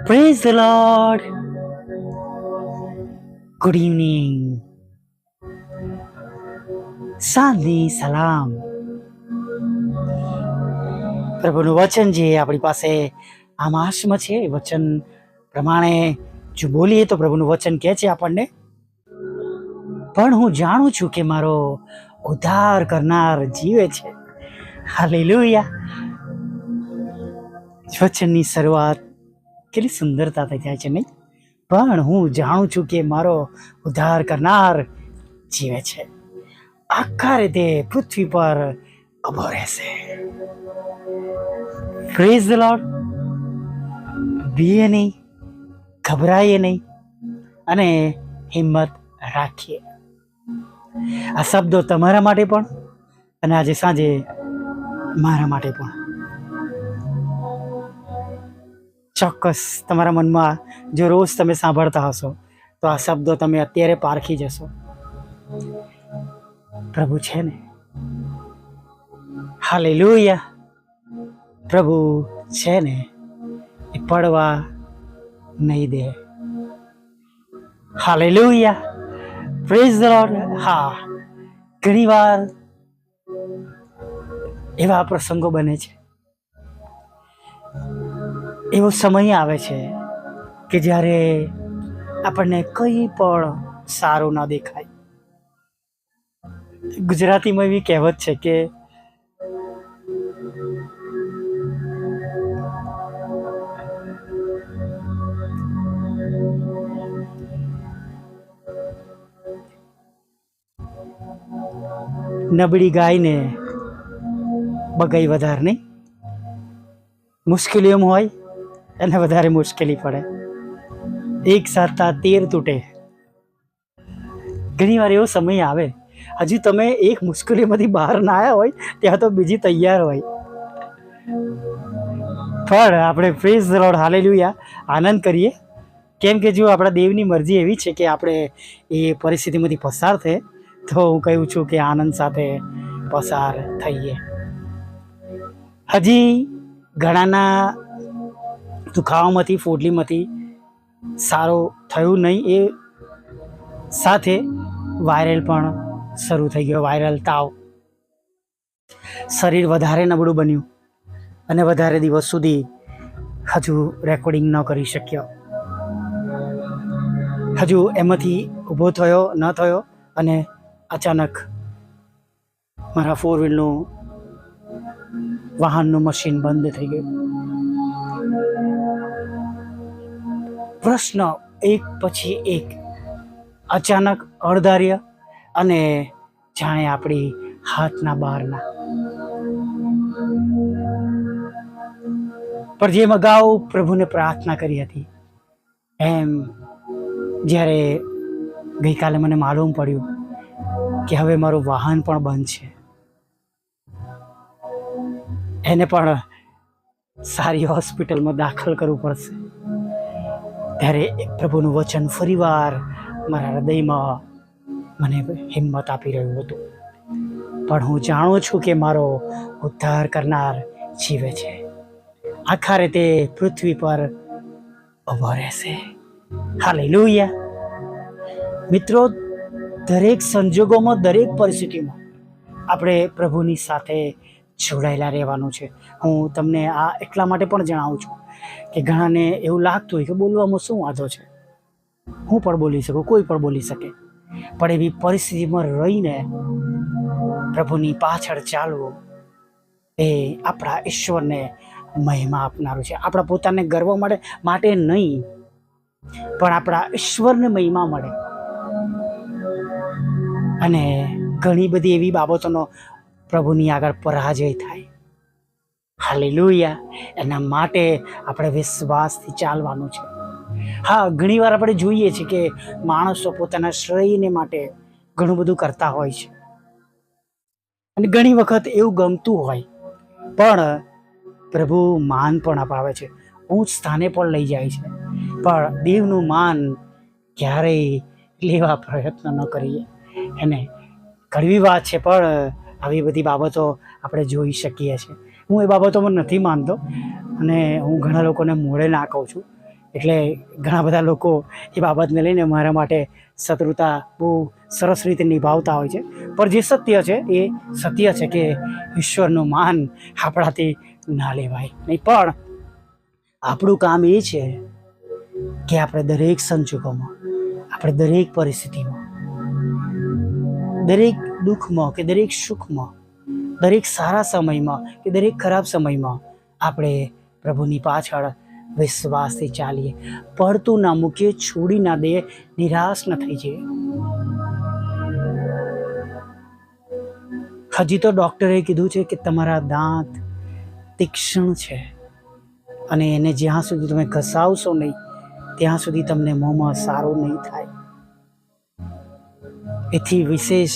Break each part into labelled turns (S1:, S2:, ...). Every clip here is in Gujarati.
S1: Praise the Lord. Good evening. શાંતિ સલામ. પ્રભુનું વચન જે આપણી પાસે આમાસમાં છે, વચન પ્રમાણે જો બોલીએ તો પ્રભુનું વચન કહે છે આપણને, પણ હું જાણું છું કે મારો ઉદ્ધાર કરનાર જીવે છે. હાલેલુયા. વચનની શરૂઆત કેટલી સુંદરતાથી થાય છે નહીં? પણ હું જાણું છું કે મારો ઉદ્ધાર કરનાર જીવે છે, આખા રીતે પૃથ્વી પર ઊભો રહેશે. Praise the lord. બીએ નહીં, ગભરાઈએ નહીં અને હિંમત રાખીએ. આ શબ્દો તમારા માટે પણ અને આજે સાંજે મારા માટે પણ. ચોક્કસ તમારા મનમાં જો રોજ તમે સાંભળતા હશો તો આ શબ્દો તમે અત્યારે પારખી જશો. પ્રભુ છે ને, હાલેલુયા. પ્રભુ છે ને, એ પડવા નહીં દે. હાલેલુયા. Praise the lord. હા, ઘણી વાર એવા પ્રસંગો બને છે, એવો સમય આવે છે કે જ્યારે આપણને કંઈ પણ સારું ના દેખાય. ગુજરાતીમાં એવી કહેવત છે કે નબળી ગાયને બગાઈ વધારે નહીં. મુશ્કેલીઓમાં હોય એને વધારે મુશ્કેલી પડે. એક સાથે 13 તૂટે. ઘણી વાર એવો સમય આવે, હજુ તમે એક મુશ્કેલીમાંથી બહાર ના આવ્યા હોય ત્યાં તો બીજી તૈયાર હોય. પણ આપણે પ્રેઝ ધ લોર્ડ, હાલેલુયા, આનંદ કરીએ. કેમ કે જો આપણા દેવની મરજી એવી છે કે આપણે એ પરિસ્થિતિમાંથી પસાર થઈએ, તો હું કહું છું કે આનંદ સાથે પસાર થઈએ. હજી ઘણાના દુખાવામાંથી, ફોડલીમાંથી સારું થયું નહીં, એ સાથે વાયરલ પણ શરૂ થઈ ગયો. વાયરલ તાવ. શરીર વધારે નબળું બન્યું અને વધારે દિવસ સુધી હજુ રેકોર્ડિંગ ન કરી શક્યો. હજુ એમાંથી ઊભો થયો ન થયો અને અચાનક મારા 4 વ્હીલનું વાહનનું મશીન બંધ થઈ ગયું. પ્રશ્ન એક પછી એક, અચાનક, અણધાર્ય અને જાણે આપણી હાથના બહારના. પણ જેમ અગાઉ પ્રભુને પ્રાર્થના કરી હતી, એમ જ્યારે ગઈકાલે મને માલુમ પડ્યું કે હવે મારું વાહન પણ બંધ છે, એને પણ સારી હોસ્પિટલમાં દાખલ કરવું પડશે, ત્યારે પ્રભુનું વચન ફરીવાર મારા હૃદયમાં મને હિંમત આપી રહ્યું હતું. પણ હું જાણું છું કે મારો ઉદ્ધાર કરનાર જીવે છે, આખા રીતે પૃથ્વી પર ઊભો રહેશે. હાલેલુયા. મિત્રો, દરેક સંજોગોમાં, દરેક પરિસ્થિતિમાં આપણે પ્રભુની સાથે જોડાયેલા રહેવાનું છે. હું તમને આ એટલા માટે પણ જણાવું છું કે ઘણાને એવું લાગતું હોય કે બોલવામાં શું વાંધો છે, હું પણ બોલી શકું, કોઈ પણ બોલી શકે. પણ એવી પરિસ્થિતિમાં રહીને પ્રભુની પાછળ ચાલવું એ આપણા ઈશ્વરને મહિમા આપનારું છે. આપણા પોતાને ગર્વ માટે નહીં, પણ આપણા ઈશ્વરને મહિમા મળે. અને ઘણી બધી એવી બાબતોનો પ્રભુની આગળ પરાજય થાય. હાલેલુયા. એના માટે આપણે વિશ્વાસથી ચાલવાનું છે. હા, ઘણીવાર આપણે જોઈએ છીએ કે માણસો પોતાના શ્રેયને માટે ઘણું બધું કરતા હોય છે, અને ઘણી વખત એવું ગમતું હોય, પણ પ્રભુ માન પણ અપાવે છે, ઊંચ સ્થાને પણ લઈ જાય છે. પણ દેવનું માન ક્યારેય લેવા પ્રયત્ન ન કરીએ. એને કડવી વાત છે, પણ આવી બધી બાબતો આપણે જોઈ શકીએ છીએ. હું એ બાબતોમાં નથી માનતો, અને હું ઘણા લોકોને મોડે ના કહું છું, એટલે ઘણા બધા લોકો એ બાબતને લઈને મારા માટે શત્રુતા બહુ સરસ રીતે નિભાવતા હોય છે. પણ જે સત્ય છે એ સત્ય છે કે ઈશ્વરનું માન આપણાથી ના લેવાય નહીં. પણ આપણું કામ એ છે કે આપણે દરેક સંજોગોમાં, આપણે દરેક પરિસ્થિતિમાં, દરેક દુઃખમાં કે દરેક સુખમાં, દરેક સારા સમયમાં કે દરેક ખરાબ સમયમાં આપણે પ્રભુની પાછળ વિશ્વાસથી ચાલીએ, પડતું ના મૂકીએ, છોડી ના દે, નિરાશ ન થઈ જઈએ. હજી તો ડૉક્ટરે કીધું છે કે તમારા દાંત તીક્ષ્ણ છે અને એને જ્યાં સુધી તમે ઘસાવશો નહીં ત્યાં સુધી તમને મોંમાં સારું નહીં થાય. એથી વિશેષ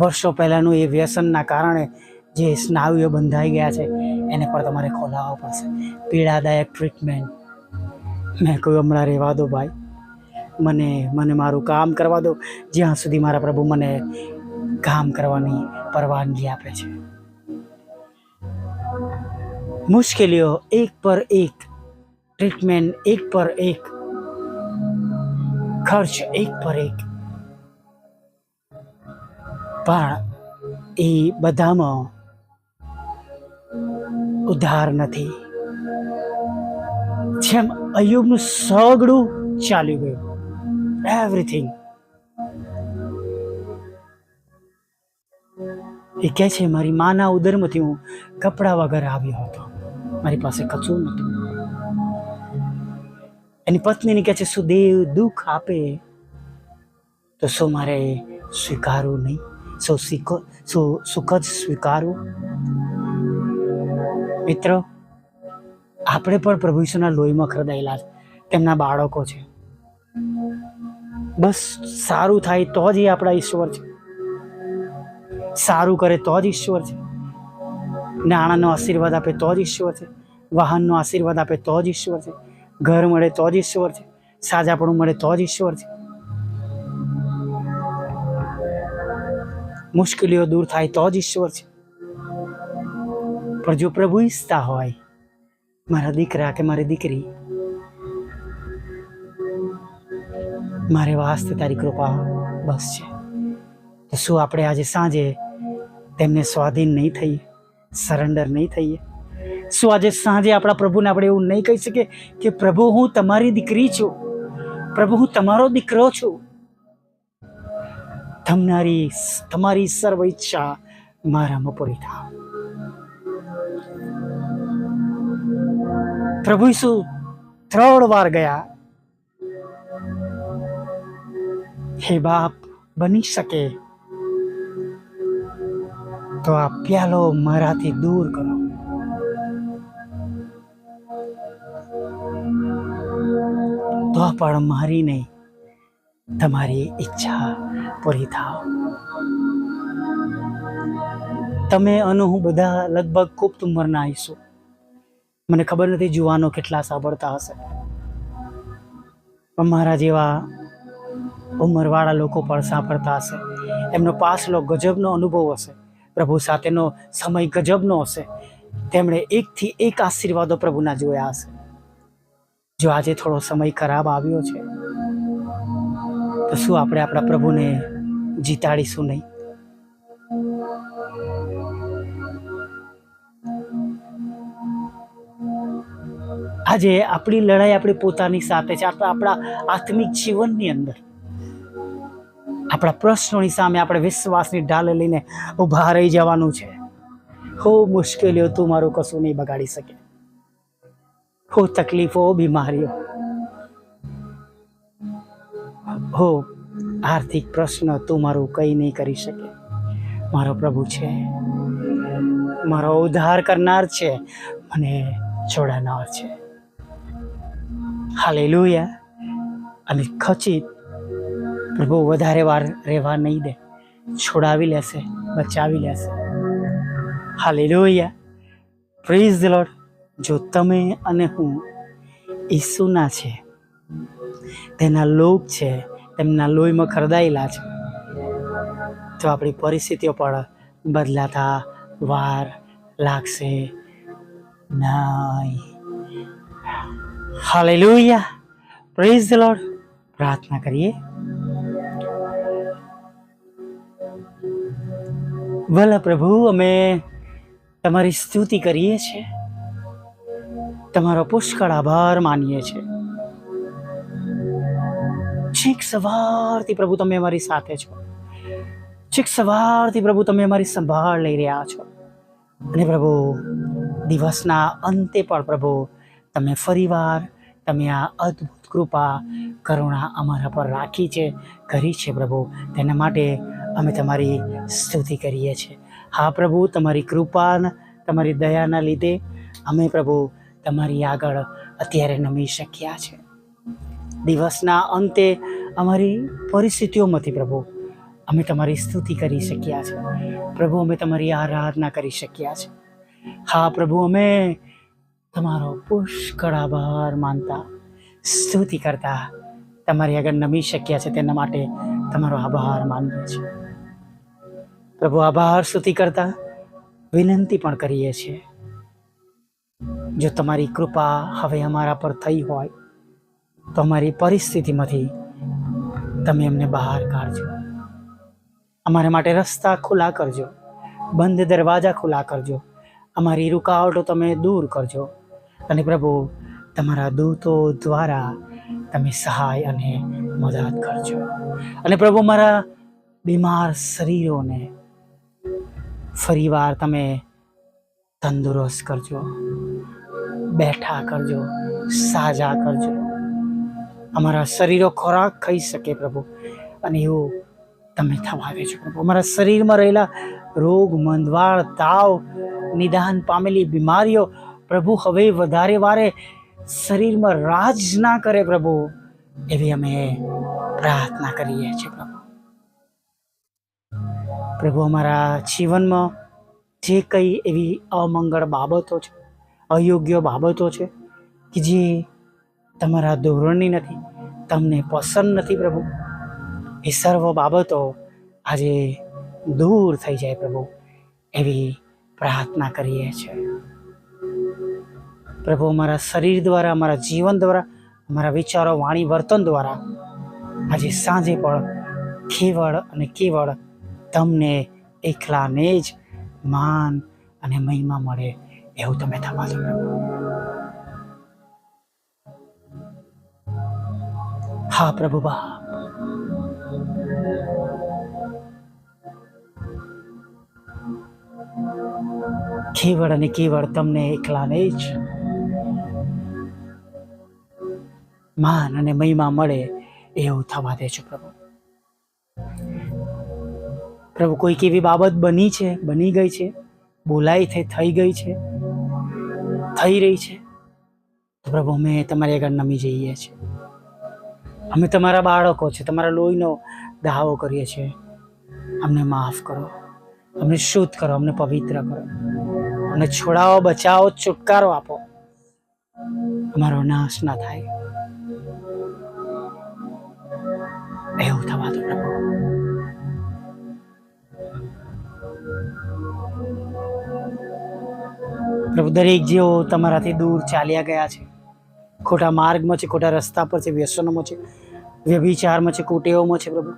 S1: વર્ષો પહેલાંનું એ વ્યસનના કારણે જે સ્નાયુઓ બંધાઈ ગયા છે એને પણ તમારે ખોલાવવા પડશે. પીડાદાયક ટ્રીટમેન્ટ. મેં કહ્યું હમણાં રહેવા દો ભાઈ, મને મારું કામ કરવા દો જ્યાં સુધી મારા પ્રભુ મને કામ કરવાની પરવાનગી આપે છે. મુશ્કેલીઓ એક પર એક, ટ્રીટમેન્ટ એક પર એક, ખર્ચ એક પર એક, પણ એ બધામાં ઉધાર નથી. જેમ અય્યુબનું સગડું ચાલી ગયું, એવરીથિંગ. એ કહે છે મારી માના ઉદરમાંથી હું કપડા વગર આવ્યો હતો, મારી પાસે કશું નહોતું. એની પત્નીને કહે છે શું દેવ દુઃખ આપે તો શું મારે સ્વીકારવું નહીં? સુખ જ સ્વીકારવું? મિત્રો, આપણે પણ પ્રભુ ઈસુના લોહીમાં ખરદાયેલા છે, તેમના બાળકો છે. બસ સારું થાય તો જ એ આપણા ઈશ્વર છે, સારું કરે તો જ ઈશ્વર છે, નાણાંનો આશીર્વાદ આપે તો જ ઈશ્વર છે, વાહનનો આશીર્વાદ આપે તો જ ઈશ્વર છે, ઘર મળે તો જ ઈશ્વર છે, સાજાપણું મળે તો જ ઈશ્વર છે, મુશ્કેલીઓ દૂર થાય તો જ ઈશ્વર છે. પણ જો પ્રભુ ઈચ્છતા હોય મારા દીકરા કે મારી દીકરી, મારે વાસ્તે તારી કૃપા બસ છે, તો શું આપણે આજે સાંજે તેમને સ્વાધીન નહીં થઈએ, સરેન્ડર નહીં થઈએ? શું આજે સાંજે આપણા પ્રભુને આપણે એવું નહીં કહી શકીએ કે પ્રભુ હું તમારી દીકરી છું, પ્રભુ હું તમારો દીકરો છું, તમારી સર્વ ઈચ્છા મારામાં પૂરી થાવ. પ્રભુ ઈસુ 3 વાર ગયા, હે બાપ બની શકે તો આ પ્યાલો મારાથી દૂર કરો. તો પણ મારી નહીં, તમારી ઈચ્છા પૂરી થાવ. તમે અને હું બધા લગભગ ખૂબ ઉંમરના આવીશું. મને ખબર નથી જુવાનો કેટલા સાંભળતા હશે, પણ મારા જેવા ઉંમરવાળા લોકો પણ સાંભળતા હશે. એમનો પાછલો ગજબનો અનુભવ હશે, પ્રભુ સાથેનો સમય ગજબનો હશે. તેમણે એકથી એક આશીર્વાદો પ્રભુના જોયા હશે. જો આજે થોડો સમય ખરાબ આવ્યો છે તો શું આપણે આપણા પ્રભુને જીતાડીશું નહીં? આજે આપણી લડાઈ આપણી પોતાની સાથે છે. આપણા આત્મિક જીવનની અંદર આપણા પ્રશ્નોની સામે આપણે વિશ્વાસની ઢાલ લઈને ઊભા રહી જવાનું છે. હો મુશ્કેલીઓ તું મારું કશું નહીં બગાડી શકે, હો તકલીફો, બીમારીઓ, હો આર્થિક પ્રશ્ન તું મારું કંઈ નહીં કરી શકે. મારો પ્રભુ છે, મારો ઉદ્ધાર કરનાર છે, મને છોડાનાર છે. હાલેલુયા. અને ખચિત પ્રભુ વધારે વાર રહેવા નહીં દે, છોડાવી લેશે, બચાવી લેશે. હાલેલુયા. Praise the lord. જો તમે અને હું ઈસુના છે, તેના લોક છે, તેમના લોહીમાં ખરદાયેલા છે, તો આપણી પરિસ્થિતિઓ પણ બદલાતા વાર લાગશે નહીં. Hallelujah, praise the lord. પ્રાર્થના કરીએ. ભલા પ્રભુ, અમે તમારી સ્તુતિ કરીએ છીએ, તમારો પુષ્કળ આભાર માનીએ છીએ. છેક સવારથી પ્રભુ તમે અમારી સાથે છો. છેક સવારથી પ્રભુ તમે અમારી સંભાળ લઈ રહ્યા છો. અને પ્રભુ, દિવસના અંતે પણ પ્રભુ તમે ફરીવાર તમે આ અદ્ભુત કૃપા કરુણા અમારા પર રાખી છે, કરી છે પ્રભુ. તેના માટે અમે તમારી સ્તુતિ કરીએ છીએ. હા પ્રભુ, તમારી કૃપા, તમારી દયાના લીધે અમે પ્રભુ તમારી આગળ અત્યારે નમી શક્યા છે. દિવસના અંતે અમારી પરિસ્થિતિઓમાંથી પ્રભુ અમે તમારી સ્તુતિ કરી શક્યા છે પ્રભુ. અમે તમારી આરાધના કરી શક્યા છે. હા પ્રભુ, અમે તમારો પુષ્કળ આભાર માનતા, સ્તુતિ કરતા તમારી આગળ નમી શક્યા છે. તેના માટે તમારો આભાર માનીએ છીએ પ્રભુ. આભાર સ્તુતિ કરતા વિનંતી પણ કરીએ છીએ, જો તમારી કૃપા હવે અમારા પર થઈ હોય તો અમારી પરિસ્થિતિમાંથી તમે અમને બહાર કાઢજો. અમારા માટે રસ્તા ખુલ્લા કરજો, બંધ દરવાજા ખુલ્લા કરજો. અમારી રૂકાવટો તમે દૂર કરજો. અને પ્રભુ, તમારા દૂતો દ્વારા તમે સહાય અને મદદ કરજો. અને પ્રભુ, મારા બીમાર શરીરોને ફરીવાર તમે તંદુરસ્ત કરજો, બેઠા કરજો, સાજા કરજો. અમારા શરીરો ખોરાક ખાઈ શકે પ્રભુ, અને એવું તમે થવા દેજો પ્રભુ. અમારા શરીરમાં રહેલા રોગ, મંદવાળ, તાવ, નિદાન પામેલી બીમારીઓ પ્રભુ હવે વધારે વારે શરીરમાં રાજ ના કરે પ્રભુ, એવી અમે પ્રાર્થના કરીએ છીએ પ્રભુ. પ્રભુ, અમારા જીવનમાં જે કંઈ એવી અમંગળ બાબતો છે, અયોગ્ય બાબતો છે કે જે તમારા ધોરણની નથી, તમને પસંદ નથી પ્રભુ, એ સર્વ બાબતો આજે દૂર થઈ જાય પ્રભુ, એવી પ્રાર્થના કરીએ છીએ પ્રભુ. અમારા શરીર દ્વારા, અમારા જીવન દ્વારા, અમારા વિચારો, વાણી, વર્તન દ્વારા આજે સાંજે પણ કેવળ અને કેવળ તમને એકલાને જ માન અને મહિમા મળે એવું તમે થવા દો પ્રભુ. હા પ્રભુ બાપ, કેવળ અને કેવળ તમને એકલાને જ માન અને મહિમા મળે એવું થવા દેજો પ્રભુ. પ્રભુ, કોઈક એવી બાબત બની છે, બની ગઈ છે, બોલાઈ થઈ ગઈ છે, થઈ રહી છે, તો પ્રભુ અમે તમારી આગળ નમી જઈએ છીએ. અમે તમારા બાળકો છે, તમારા લોહીનો દાવો કરીએ છીએ. અમને માફ કરો, અમને શુદ્ધ કરો, અમને પવિત્ર કરો, અમને છોડાવો, બચાવો, છુટકારો આપો. અમારો નાશ ના થાય એવું થવા દો પ્રભુ. પ્રભુ, દરેક જેઓ તમારાથી દૂર ચાલ્યા ગયા છે, ખોટા માર્ગમાં છે, ખોટા રસ્તા પર છે, વ્યસનોમાં છે, વ્યભિચારમાં છે, કુટેવોમાં છે પ્રભુ,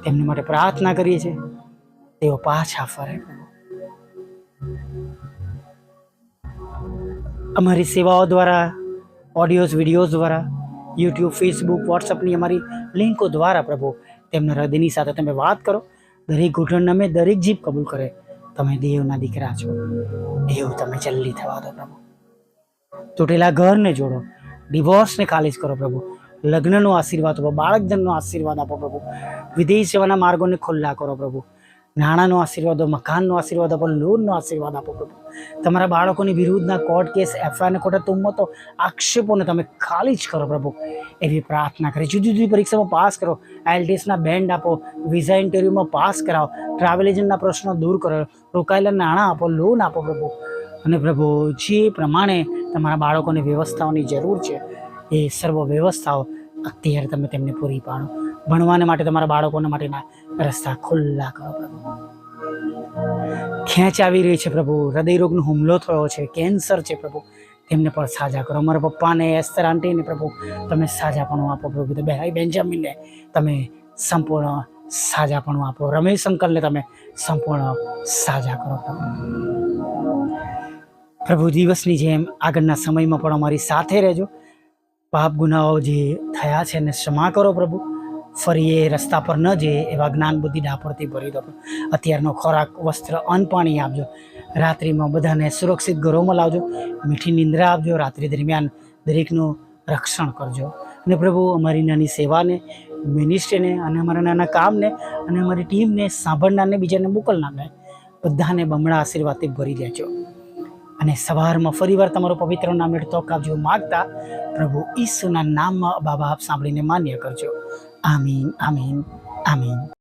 S1: તેમની માટે પ્રાર્થના કરીએ છીએ, તેઓ પાછા ફરે પ્રભુ. અમારી સેવાઓ દ્વારા, ઓડિયોઝ, વિડીયોઝ દ્વારા, યુટ્યુબ, ફેસબુક, વોટ્સઅપની અમારી લિંકો દ્વારા પ્રભુ તેમના હૃદયની સાથે તમે વાત કરો. દરેક ઘૂંટણ નમે, દરેક જીભ કબૂલ કરે તમે દેવના દીકરા છો એવું તમે જલ્દી થવા દો પ્રભુ. તૂટેલા ઘરને જોડો, ડિવોર્સને ખાલી કરો પ્રભુ. લગ્નનો આશીર્વાદ આપો, બાળકધનનો આશીર્વાદ આપો પ્રભુ. વિદેશ જવાના માર્ગોને ખુલ્લા કરો પ્રભુ. નાણાંનો આશીર્વાદ આપો, મકાનનો આશીર્વાદ આપો, લોનનો આશીર્વાદ આપો પ્રભુ. તમારા બાળકોની વિરુદ્ધના કોર્ટ કેસ, એફઆઈઆર, ખોટા તુમ્મતો, આક્ષેપોને તમે ખાલી જ કરો પ્રભુ, એવી પ્રાર્થના કરી. જુદી જુદી પરીક્ષામાં પાસ કરો, IELTSના બેન્ડ આપો, વિઝા ઇન્ટરવ્યુમાં પાસ કરાવો, ટ્રાવેલ એજન્ટના પ્રશ્નો દૂર કરો, રોકાયેલા નાણાં આપો, લોન આપો પ્રભુ. અને પ્રભુ, જે પ્રમાણે તમારા બાળકોની વ્યવસ્થાઓની જરૂર છે એ સર્વ વ્યવસ્થાઓ અત્યારે તમે તેમને પૂરી પાડો. ભણવાને માટે તમારા બાળકોના માટેના રસ્તા ખુલ્લા કરો પ્રભુ. ખેંચ આવી રહી છે પ્રભુ, હૃદયરોગનો હુમલો થયો છે, કેન્સર છે પ્રભુ, તેમને પણ સાજા કરો. અમારા પપ્પાને, એસ્તર આંટીને પ્રભુ તમે સાજાપણું આપો પ્રભુ. તો ભાઈ બેન્જામિનને તમે સંપૂર્ણ સાજાપણું આપો. રમેશ અંકલને તમે સંપૂર્ણ સાજા કરો પ્રભુ. દિવસની જેમ આગળના સમયમાં પણ અમારી સાથે રહેજો. પાપ ગુનાઓ જે થયા છે એને ક્ષમા કરો પ્રભુ. ફરી એ રસ્તા પર ન જઈએ એવા જ્ઞાન બુદ્ધિ ડાપણથી ભરી દો. અત્યારનો ખોરાક, વસ્ત્ર, અન્ન, પાણી આપજો. રાત્રિમાં બધાને સુરક્ષિત ઘરોમાં લાવજો. મીઠી નિંદ્રા આપજો. રાત્રિ દરમિયાન દરેકનું રક્ષણ કરજો. અને પ્રભુ અમારી નાની સેવાને, મિનિસ્ટ્રીને અને અમારા નાના કામને અને અમારી ટીમને સાંભળનારને, બીજાને મોકલનારને બધાને બમણા આશીર્વાદથી ભરી દેજો. અને સવારમાં ફરીવાર તમારું પવિત્ર નામ તોક આપજો માગતા પ્રભુ ઈસુના નામમાં બાબા આપ સાંભળીને માન્ય કરજો. આમીન, આમીન, આમીન.